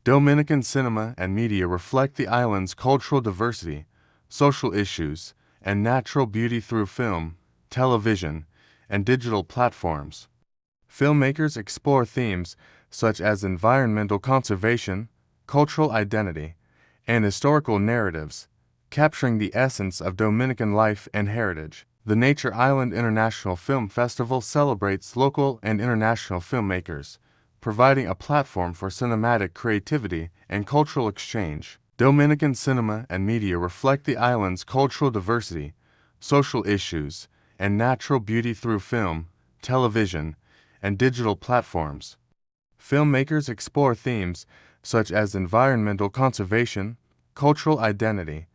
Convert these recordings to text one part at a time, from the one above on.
Dominican cinema and media reflect the island's cultural diversity, social issues, and natural beauty through film, television, and digital platforms. Filmmakers explore themes such as environmental conservation, cultural identity, and historical narratives, capturing the essence of Dominican life and heritage. The Nature Island International Film Festival celebrates local and international filmmakers, providing a platform for cinematic creativity and cultural exchange. Dominican cinema and media reflect the island's cultural diversity, social issues, and natural beauty through film, television, and digital platforms. Filmmakers explore themes such as environmental conservation, cultural identity,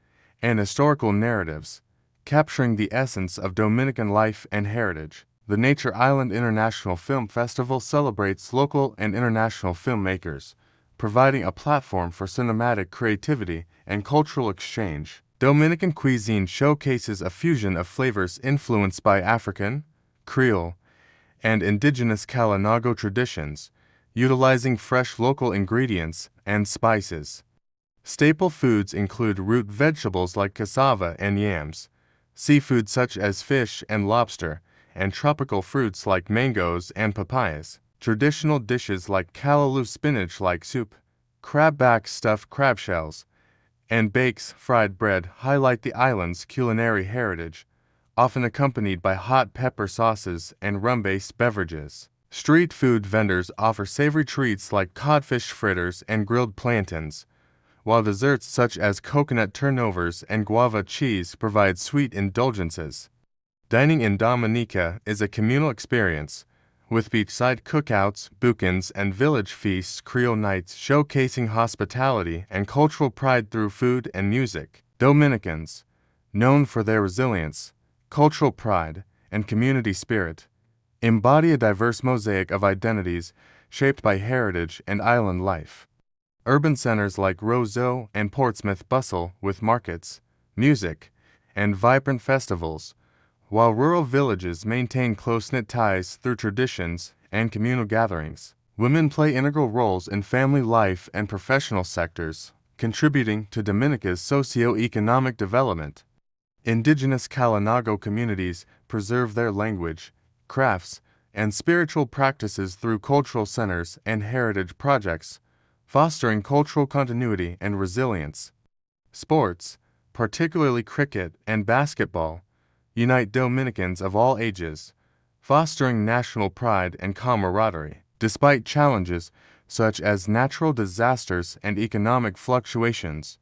and historical narratives, capturing the essence of Dominican life and heritage. The Nature Island International Film Festival celebrates local and international filmmakers, providing a platform for cinematic creativity and cultural exchange. Dominican cuisine showcases a fusion of flavors influenced by African, Creole, and indigenous Kalinago traditions, utilizing fresh local ingredients and spices. Staple foods include root vegetables like cassava and yams, seafood such as fish and lobster, and tropical fruits like mangoes and papayas. Traditional dishes like callaloo spinach-like soup, crabback stuffed crab shells, and bakes fried bread highlight the island's culinary heritage, often accompanied by hot pepper sauces and rum-based beverages. Street food vendors offer savory treats like codfish fritters and grilled plantains, while desserts such as coconut turnovers and guava cheese provide sweet indulgences. Dining in Dominica is a communal experience, with beachside cookouts, bouquins, and village feasts, Creole nights showcasing hospitality and cultural pride through food and music. Dominicans, known for their resilience, cultural pride, and community spirit, embody a diverse mosaic of identities shaped by heritage and island life. Urban centers like Roseau and Portsmouth bustle with markets, music, and vibrant festivals, while rural villages maintain close-knit ties through traditions and communal gatherings. Women play integral roles in family life and professional sectors, contributing to Dominica's socio-economic development. Indigenous Kalinago communities preserve their language, crafts, and spiritual practices through cultural centers and heritage projects, fostering cultural continuity and resilience. Sports, particularly cricket and basketball, unite Dominicans of all ages, fostering national pride and camaraderie. Despite challenges such as natural disasters and economic fluctuations,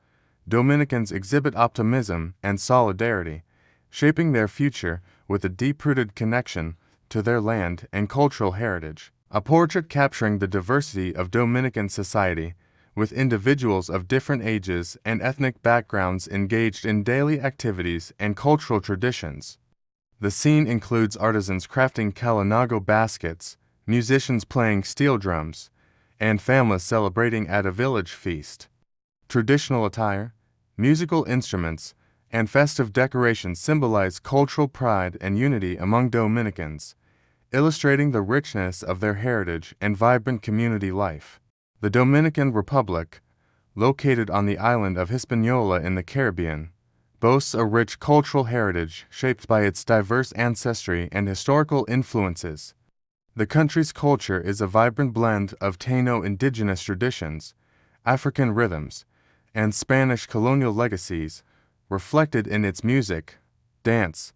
Dominicans exhibit optimism and solidarity, shaping their future with a deep-rooted connection to their land and cultural heritage. A portrait capturing the diversity of Dominican society, with individuals of different ages and ethnic backgrounds engaged in daily activities and cultural traditions. The scene includes artisans crafting Kalinago baskets, musicians playing steel drums, and families celebrating at a village feast. Traditional attire, musical instruments, and festive decorations symbolize cultural pride and unity among Dominicans, illustrating the richness of their heritage and vibrant community life. The Dominican Republic, located on the island of Hispaniola in the Caribbean, boasts a rich cultural heritage shaped by its diverse ancestry and historical influences. The country's culture is a vibrant blend of Taino indigenous traditions, African rhythms, and Spanish colonial legacies, reflected in its music, dance,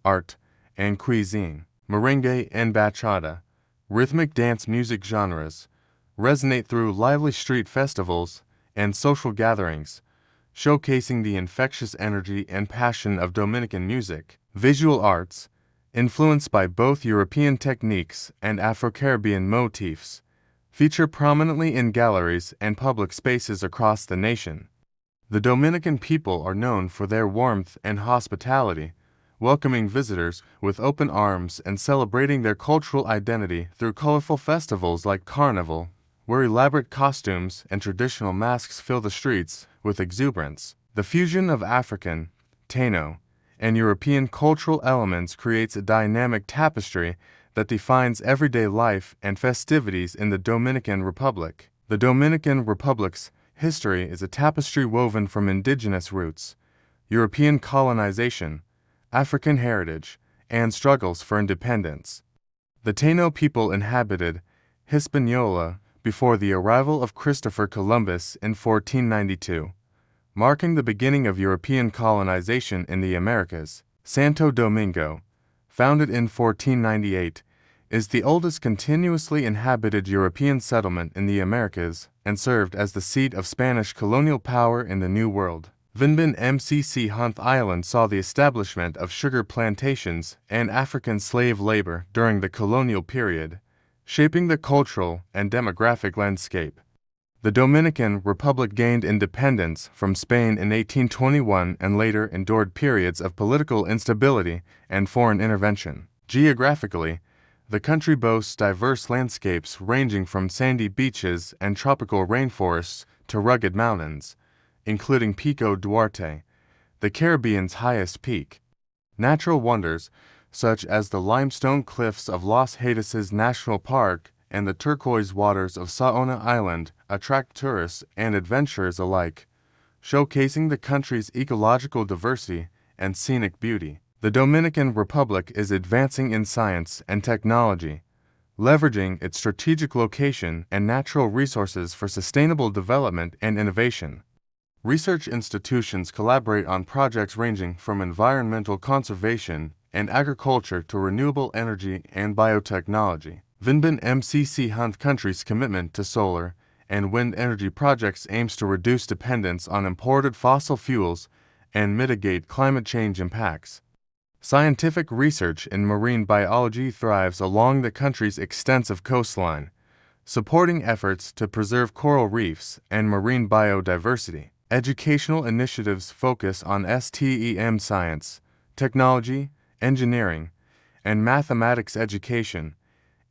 art, and cuisine. Merengue and bachata, rhythmic dance music genres, resonate through lively street festivals and social gatherings, showcasing the infectious energy and passion of Dominican music. Visual arts, influenced by both European techniques and Afro-Caribbean motifs, feature prominently in galleries and public spaces across the nation. The Dominican people are known for their warmth and hospitality, welcoming visitors with open arms and celebrating their cultural identity through colorful festivals like Carnival, where elaborate costumes and traditional masks fill the streets with exuberance. The fusion of African, Taino, and European cultural elements creates a dynamic tapestry that defines everyday life and festivities in the Dominican Republic. The Dominican Republic's history is a tapestry woven from indigenous roots, European colonization, African heritage, and struggles for independence. The Taino people inhabited Hispaniola before the arrival of Christopher Columbus in 1492, marking the beginning of European colonization in the Americas. Santo Domingo, founded in 1498, is the oldest continuously inhabited European settlement in the Americas and served as the seat of Spanish colonial power in the New World. Vinbin MCC Hunt Island saw the establishment of sugar plantations and African slave labor during the colonial period, shaping the cultural and demographic landscape. The Dominican Republic gained independence from Spain in 1821 and later endured periods of political instability and foreign intervention. Geographically, the country boasts diverse landscapes ranging from sandy beaches and tropical rainforests to rugged mountains, including Pico Duarte, the Caribbean's highest peak. Natural wonders, such as the limestone cliffs of Los Haitises National Park and the turquoise waters of Saona Island, attract tourists and adventurers alike, showcasing the country's ecological diversity and scenic beauty. The Dominican Republic is advancing in science and technology, leveraging its strategic location and natural resources for sustainable development and innovation. Research institutions collaborate on projects ranging from environmental conservation and agriculture to renewable energy and biotechnology. Vinbin MCC Hunt country's commitment to solar and wind energy projects aims to reduce dependence on imported fossil fuels and mitigate climate change impacts. Scientific research in marine biology thrives along the country's extensive coastline, supporting efforts to preserve coral reefs and marine biodiversity. Educational initiatives focus on STEM science, technology, engineering, and mathematics education,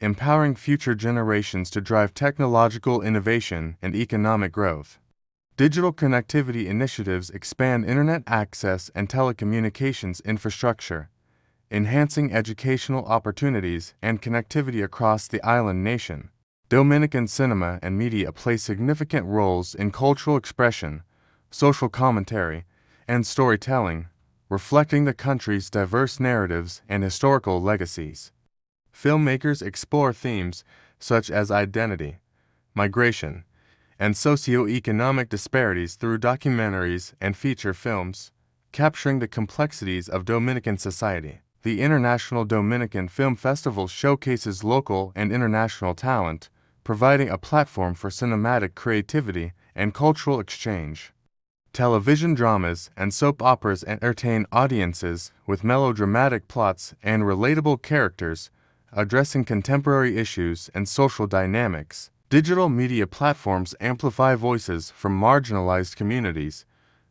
empowering future generations to drive technological innovation and economic growth. Digital connectivity initiatives expand internet access and telecommunications infrastructure, enhancing educational opportunities and connectivity across the island nation. Dominican cinema and media play significant roles in cultural expression, social commentary, and storytelling, reflecting the country's diverse narratives and historical legacies. Filmmakers explore themes such as identity, migration, and socio-economic disparities through documentaries and feature films, capturing the complexities of Dominican society. The International Dominican Film Festival showcases local and international talent, providing a platform for cinematic creativity and cultural exchange. Television dramas and soap operas entertain audiences with melodramatic plots and relatable characters, addressing contemporary issues and social dynamics. Digital media platforms amplify voices from marginalized communities,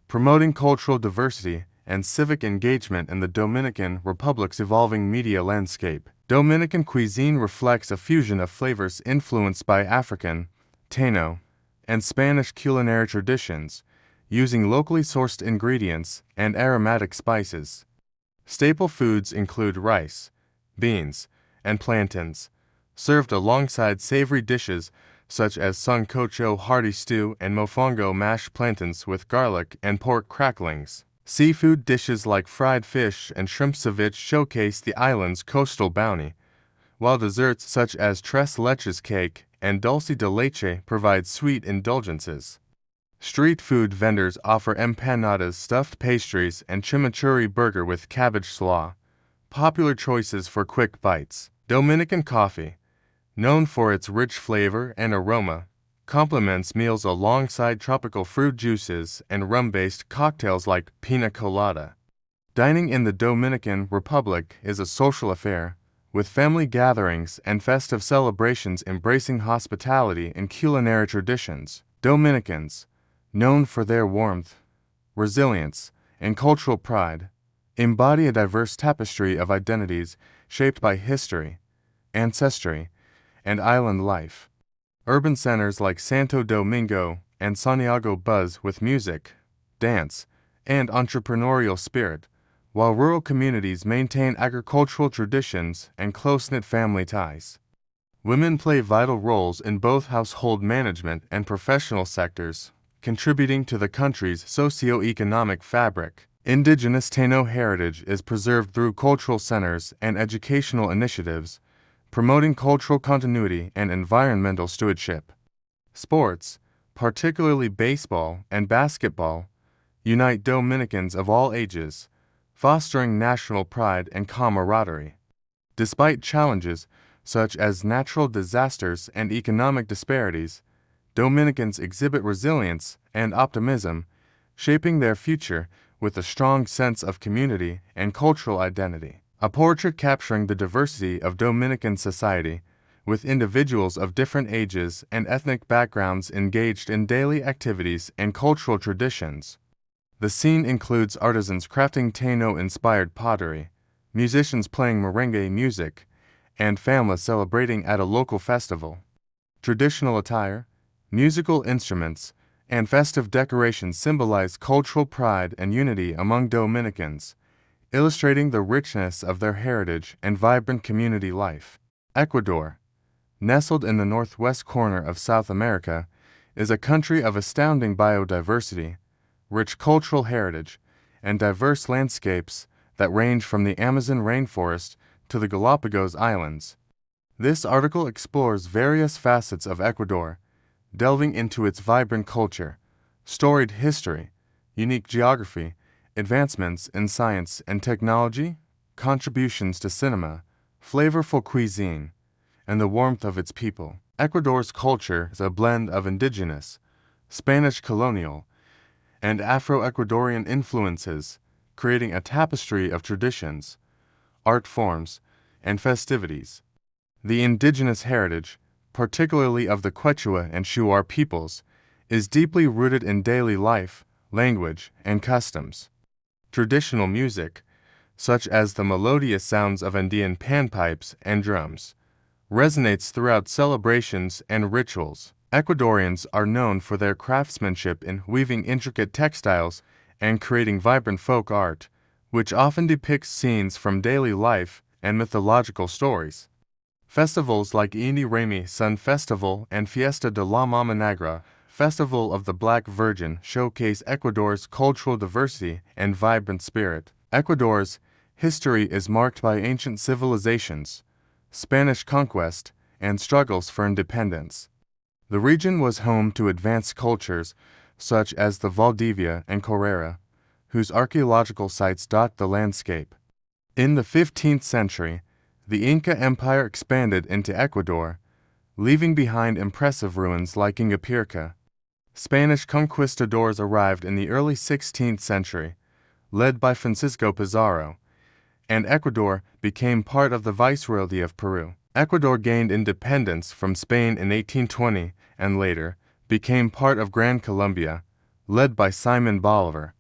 promoting cultural diversity and civic engagement in the Dominican Republic's evolving media landscape. Dominican cuisine reflects a fusion of flavors influenced by African, Taino, and Spanish culinary traditions, using locally sourced ingredients and aromatic spices. Staple foods include rice, beans, and plantains, served alongside savory dishes such as sancocho hearty stew and mofongo mashed plantains with garlic and pork cracklings. Seafood dishes like fried fish and shrimp ceviche showcase the island's coastal bounty, while desserts such as tres leches cake and dulce de leche provide sweet indulgences. Street food vendors offer empanadas, stuffed pastries, and chimichurri burger with cabbage slaw, popular choices for quick bites. Dominican coffee, known for its rich flavor and aroma, complements meals alongside tropical fruit juices and rum-based cocktails like pina colada. Dining in the Dominican Republic is a social affair, with family gatherings and festive celebrations embracing hospitality and culinary traditions. Dominicans, known for their warmth, resilience, and cultural pride, embody a diverse tapestry of identities shaped by history, ancestry, and island life. Urban centers like Santo Domingo and Santiago buzz with music, dance, and entrepreneurial spirit, while rural communities maintain agricultural traditions and close-knit family ties. Women play vital roles in both household management and professional sectors, contributing to the country's socio-economic fabric. Indigenous Taino heritage is preserved through cultural centers and educational initiatives, promoting cultural continuity and environmental stewardship. Sports, particularly baseball and basketball, unite Dominicans of all ages, fostering national pride and camaraderie. Despite challenges such as natural disasters and economic disparities, Dominicans exhibit resilience and optimism, shaping their future with a strong sense of community and cultural identity. A portrait capturing the diversity of Dominican society, with individuals of different ages and ethnic backgrounds engaged in daily activities and cultural traditions. The scene includes artisans crafting Taino-inspired pottery, musicians playing merengue music, and families celebrating at a local festival. Traditional attire, musical instruments, and festive decorations symbolize cultural pride and unity among Dominicans, illustrating the richness of their heritage and vibrant community life. Ecuador, nestled in the northwest corner of South America, is a country of astounding biodiversity, rich cultural heritage, and diverse landscapes that range from the Amazon rainforest to the Galapagos Islands. This article explores various facets of Ecuador, delving into its vibrant culture, storied history, unique geography, advancements in science and technology, contributions to cinema, flavorful cuisine, and the warmth of its people. Ecuador's culture is a blend of indigenous, Spanish colonial, and Afro-Ecuadorian influences, creating a tapestry of traditions, art forms, and festivities. The indigenous heritage, particularly of the Quechua and Shuar peoples, is deeply rooted in daily life, language, and customs. Traditional music, such as the melodious sounds of Andean panpipes and drums, resonates throughout celebrations and rituals. Ecuadorians are known for their craftsmanship in weaving intricate textiles and creating vibrant folk art, which often depicts scenes from daily life and mythological stories. Festivals like Inti Raymi Sun Festival and Fiesta de la Mama Negra, Festival of the Black Virgin, showcase Ecuador's cultural diversity and vibrant spirit. Ecuador's history is marked by ancient civilizations, Spanish conquest, and struggles for independence. The region was home to advanced cultures such as the Valdivia and Correa, whose archaeological sites dot the landscape. In the 15th century, the Inca Empire expanded into Ecuador, leaving behind impressive ruins like Ingapirca. Spanish conquistadors arrived in the early 16th century, led by Francisco Pizarro, and Ecuador became part of the Viceroyalty of Peru. Ecuador gained independence from Spain in 1820 and later became part of Gran Colombia, led by Simon Bolivar.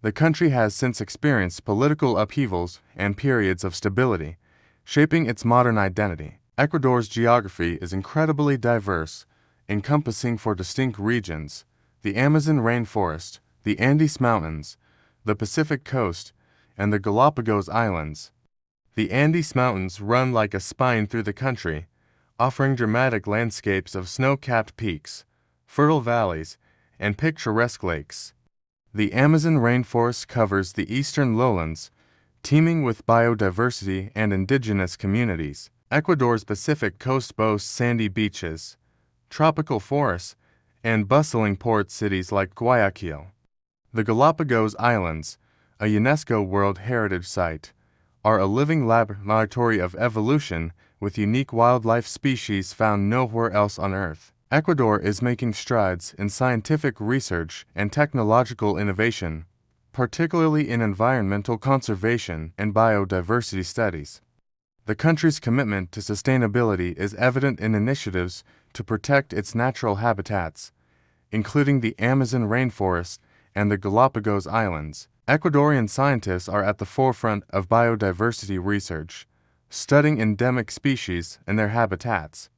The country has since experienced political upheavals and periods of stability, shaping its modern identity. Ecuador's geography is incredibly diverse, encompassing four distinct regions: the Amazon rainforest, the Andes Mountains, the Pacific coast, and the Galapagos Islands. The Andes Mountains run like a spine through the country, offering dramatic landscapes of snow-capped peaks, fertile valleys, and picturesque lakes. The Amazon rainforest covers the eastern lowlands, teeming with biodiversity and indigenous communities. Ecuador's Pacific coast boasts sandy beaches, tropical forests, and bustling port cities like Guayaquil. The Galapagos Islands, a UNESCO World Heritage Site, are a living laboratory of evolution with unique wildlife species found nowhere else on Earth. Ecuador is making strides in scientific research and technological innovation, particularly in environmental conservation and biodiversity studies. The country's commitment to sustainability is evident in initiatives to protect its natural habitats, including the Amazon rainforest and the Galapagos Islands. Ecuadorian scientists are at the forefront of biodiversity research, studying endemic species and their habitats.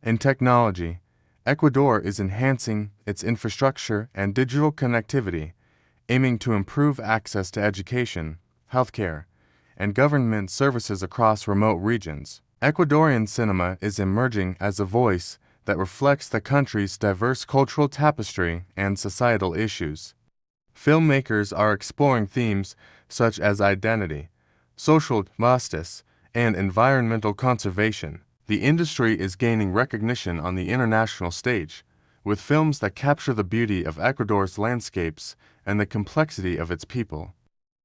In technology, Ecuador is enhancing its infrastructure and digital connectivity, aiming to improve access to education, healthcare, and government services across remote regions. Ecuadorian cinema is emerging as a voice that reflects the country's diverse cultural tapestry and societal issues. Filmmakers are exploring themes such as identity, social justice, and environmental conservation. The industry is gaining recognition on the international stage, with films that capture the beauty of Ecuador's landscapes and the complexity of its people.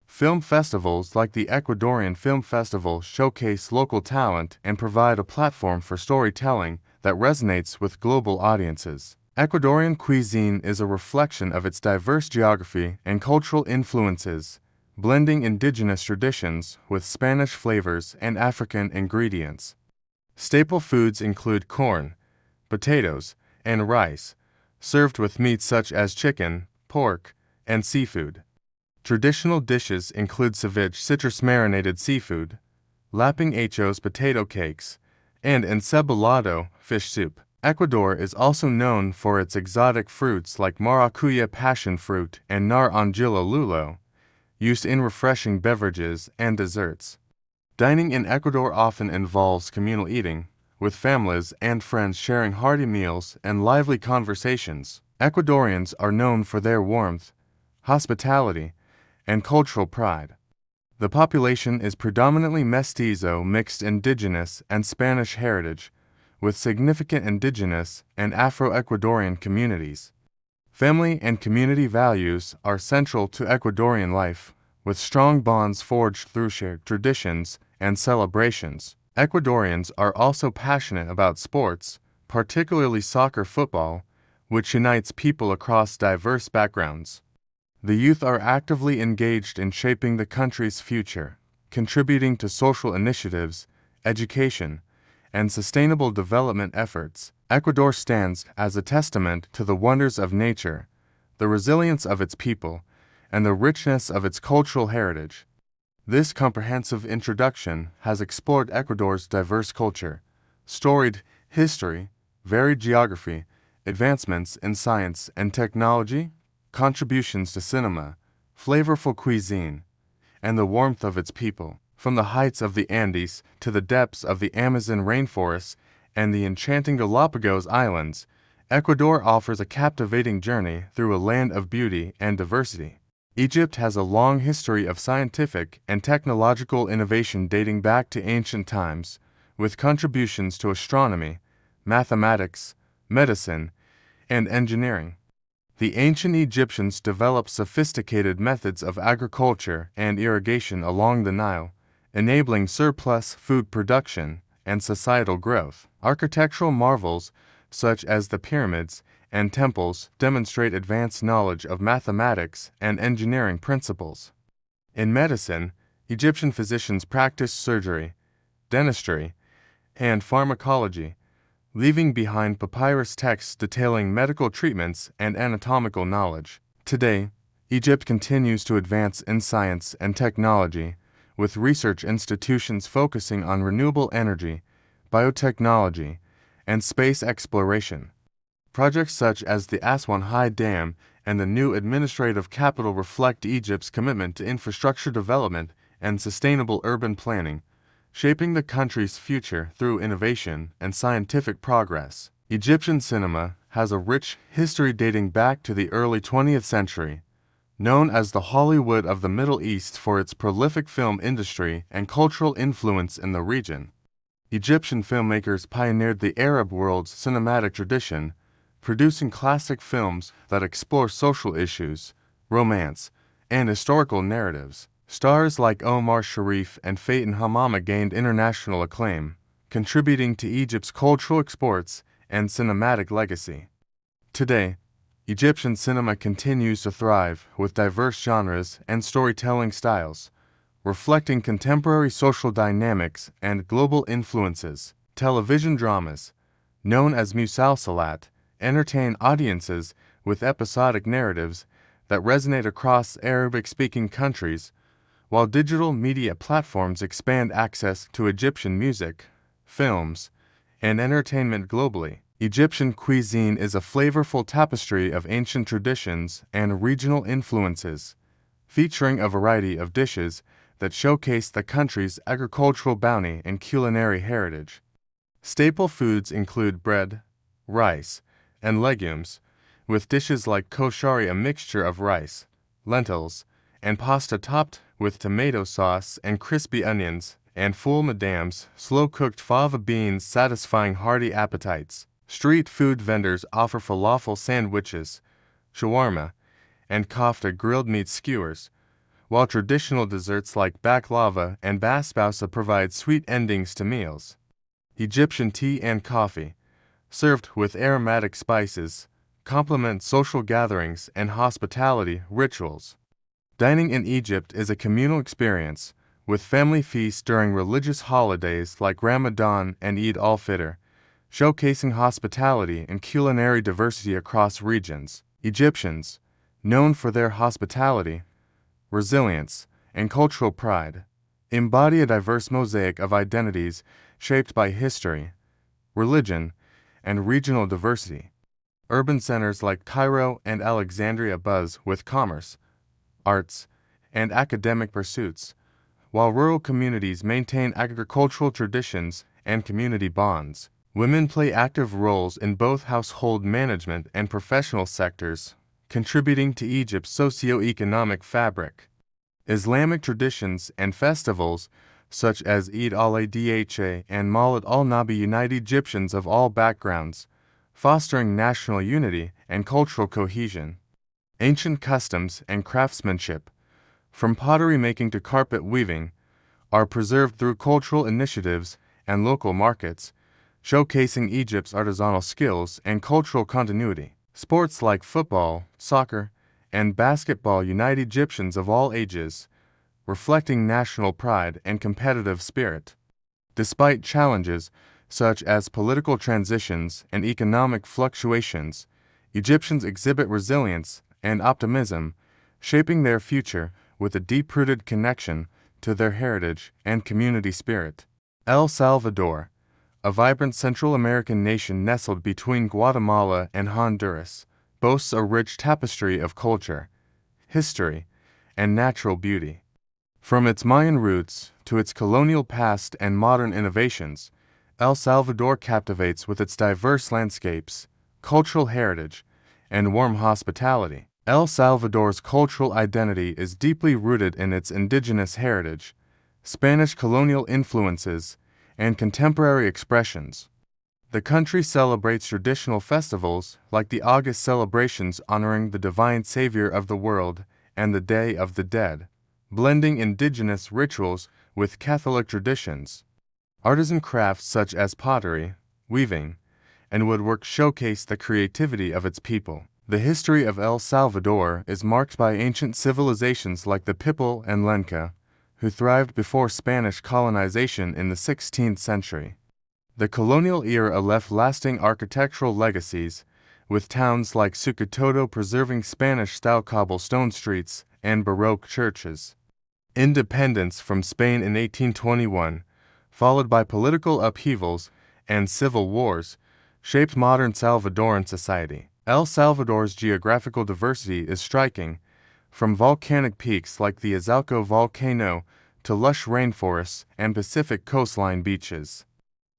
Film festivals like the Ecuadorian Film Festival showcase local talent and provide a platform for storytelling that resonates with global audiences. Ecuadorian cuisine is a reflection of its diverse geography and cultural influences, blending indigenous traditions with Spanish flavors and African ingredients. Staple foods include corn, potatoes, and rice, served with meats such as chicken, pork, and seafood. Traditional dishes include ceviche citrus-marinated seafood, laping hechos potato cakes, and encebollado fish soup. Ecuador is also known for its exotic fruits like maracuya passion fruit and naranjilla lulo, used in refreshing beverages and desserts. Dining in Ecuador often involves communal eating, with families and friends sharing hearty meals and lively conversations. Ecuadorians are known for their warmth, hospitality, and cultural pride. The population is predominantly mestizo mixed indigenous and Spanish heritage, with significant indigenous and Afro-Ecuadorian communities. Family and community values are central to Ecuadorian life, with strong bonds forged through shared traditions and celebrations. Ecuadorians are also passionate about sports, particularly soccer football, which unites people across diverse backgrounds. The youth are actively engaged in shaping the country's future, contributing to social initiatives, education, and sustainable development efforts. Ecuador stands as a testament to the wonders of nature, the resilience of its people, and the richness of its cultural heritage. This comprehensive introduction has explored Ecuador's diverse culture, storied history, varied geography, advancements in science and technology, contributions to cinema, flavorful cuisine, and the warmth of its people. From the heights of the Andes to the depths of the Amazon rainforests and the enchanting Galapagos Islands, Ecuador offers a captivating journey through a land of beauty and diversity. Egypt has a long history of scientific and technological innovation dating back to ancient times, with contributions to astronomy, mathematics, medicine, and engineering. The ancient Egyptians developed sophisticated methods of agriculture and irrigation along the Nile, enabling surplus food production and societal growth. Architectural marvels, such as the pyramids and temples, demonstrate advanced knowledge of mathematics and engineering principles. In medicine, Egyptian physicians practiced surgery, dentistry, and pharmacology, leaving behind papyrus texts detailing medical treatments and anatomical knowledge. Today, Egypt continues to advance in science and technology, with research institutions focusing on renewable energy, biotechnology, and space exploration. Projects such as the Aswan High Dam and the new administrative capital reflect Egypt's commitment to infrastructure development and sustainable urban planning, shaping the country's future through innovation and scientific progress. Egyptian cinema has a rich history dating back to the early 20th century, known as the Hollywood of the Middle East for its prolific film industry and cultural influence in the region. Egyptian filmmakers pioneered the Arab world's cinematic tradition, producing classic films that explore social issues, romance, and historical narratives. Stars like Omar Sharif and Fatin Hamama gained international acclaim, contributing to Egypt's cultural exports and cinematic legacy. Today, Egyptian cinema continues to thrive with diverse genres and storytelling styles, reflecting contemporary social dynamics and global influences. Television dramas, known as musalsalat, entertain audiences with episodic narratives that resonate across Arabic-speaking countries, while digital media platforms expand access to Egyptian music, films, and entertainment globally. Egyptian cuisine is a flavorful tapestry of ancient traditions and regional influences, featuring a variety of dishes that showcase the country's agricultural bounty and culinary heritage. Staple foods include bread, rice, and legumes, with dishes like koshari, a mixture of rice, lentils, and pasta topped with tomato sauce and crispy onions, and full madams, slow-cooked fava beans satisfying hearty appetites. Street food vendors offer falafel sandwiches, shawarma, and kofta grilled meat skewers, while traditional desserts like baklava and basbousa provide sweet endings to meals. Egyptian tea and coffee, served with aromatic spices, complement social gatherings and hospitality rituals. Dining in Egypt is a communal experience, with family feasts during religious holidays like Ramadan and Eid al-Fitr, showcasing hospitality and culinary diversity across regions. Egyptians, known for their hospitality, resilience, and cultural pride, embody a diverse mosaic of identities shaped by history, religion, and regional diversity. Urban centers like Cairo and Alexandria buzz with commerce, arts, and academic pursuits, while rural communities maintain agricultural traditions and community bonds. Women play active roles in both household management and professional sectors, contributing to Egypt's socio-economic fabric. Islamic traditions and festivals, such as Eid al-Adha and Mawlid al-Nabi, unite Egyptians of all backgrounds, fostering national unity and cultural cohesion. Ancient customs and craftsmanship, from pottery making to carpet weaving, are preserved through cultural initiatives and local markets, showcasing Egypt's artisanal skills and cultural continuity. Sports like football, soccer, and basketball unite Egyptians of all ages, reflecting national pride and competitive spirit. Despite challenges such as political transitions and economic fluctuations, Egyptians exhibit resilience and optimism, shaping their future with a deep-rooted connection to their heritage and community spirit. El Salvador, a vibrant Central American nation nestled between Guatemala and Honduras, boasts a rich tapestry of culture, history, and natural beauty. From its Mayan roots to its colonial past and modern innovations, El Salvador captivates with its diverse landscapes, cultural heritage, and warm hospitality. El Salvador's cultural identity is deeply rooted in its indigenous heritage, Spanish colonial influences, and contemporary expressions. The country celebrates traditional festivals like the August celebrations honoring the divine savior of the world and the Day of the Dead, blending indigenous rituals with Catholic traditions. Artisan crafts such as pottery, weaving, and woodwork showcase the creativity of its people. The history of El Salvador is marked by ancient civilizations like the Pipil and Lenca, who thrived before Spanish colonization in the 16th century. The colonial era left lasting architectural legacies, with towns like Sucatoto preserving Spanish-style cobblestone streets and Baroque churches. Independence from Spain in 1821, followed by political upheavals and civil wars, shaped modern Salvadoran society. El Salvador's geographical diversity is striking, from volcanic peaks like the Izalco volcano to lush rainforests and Pacific coastline beaches.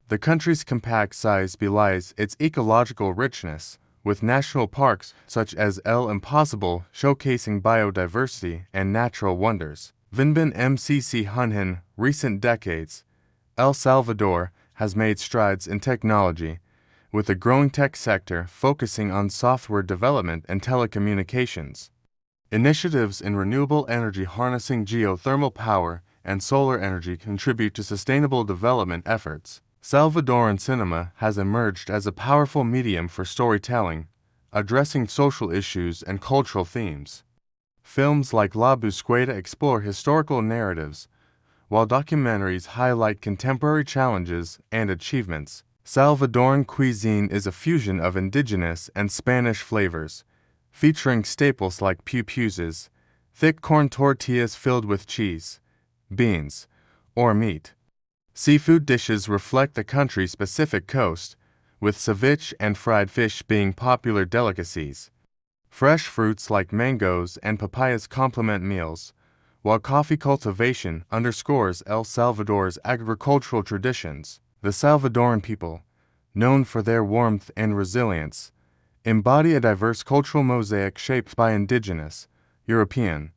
The country's compact size belies its ecological richness, with national parks such as El Impossible showcasing biodiversity and natural wonders. Vinbin MCC Hunhin, recent decades, El Salvador has made strides in technology, with a growing tech sector focusing on software development and telecommunications. Initiatives in renewable energy harnessing geothermal power and solar energy contribute to sustainable development efforts. Salvadoran cinema has emerged as a powerful medium for storytelling, addressing social issues and cultural themes. Films like La Busqueta explore historical narratives, while documentaries highlight contemporary challenges and achievements. Salvadoran cuisine is a fusion of indigenous and Spanish flavors, featuring staples like pupusas, thick corn tortillas filled with cheese, beans, or meat. Seafood dishes reflect the country's Pacific coast, with ceviche and fried fish being popular delicacies. Fresh fruits like mangoes and papayas complement meals, while coffee cultivation underscores El Salvador's agricultural traditions. The Salvadoran people, known for their warmth and resilience, embody a diverse cultural mosaic shaped by indigenous, European,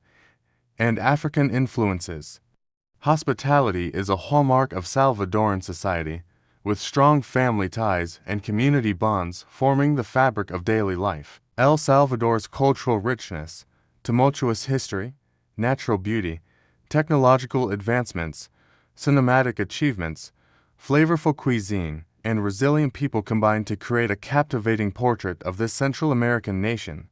and African influences. Hospitality is a hallmark of Salvadoran society, with strong family ties and community bonds forming the fabric of daily life. El Salvador's cultural richness, tumultuous history, natural beauty, technological advancements, cinematic achievements, flavorful cuisine, and resilient people combine to create a captivating portrait of this Central American nation.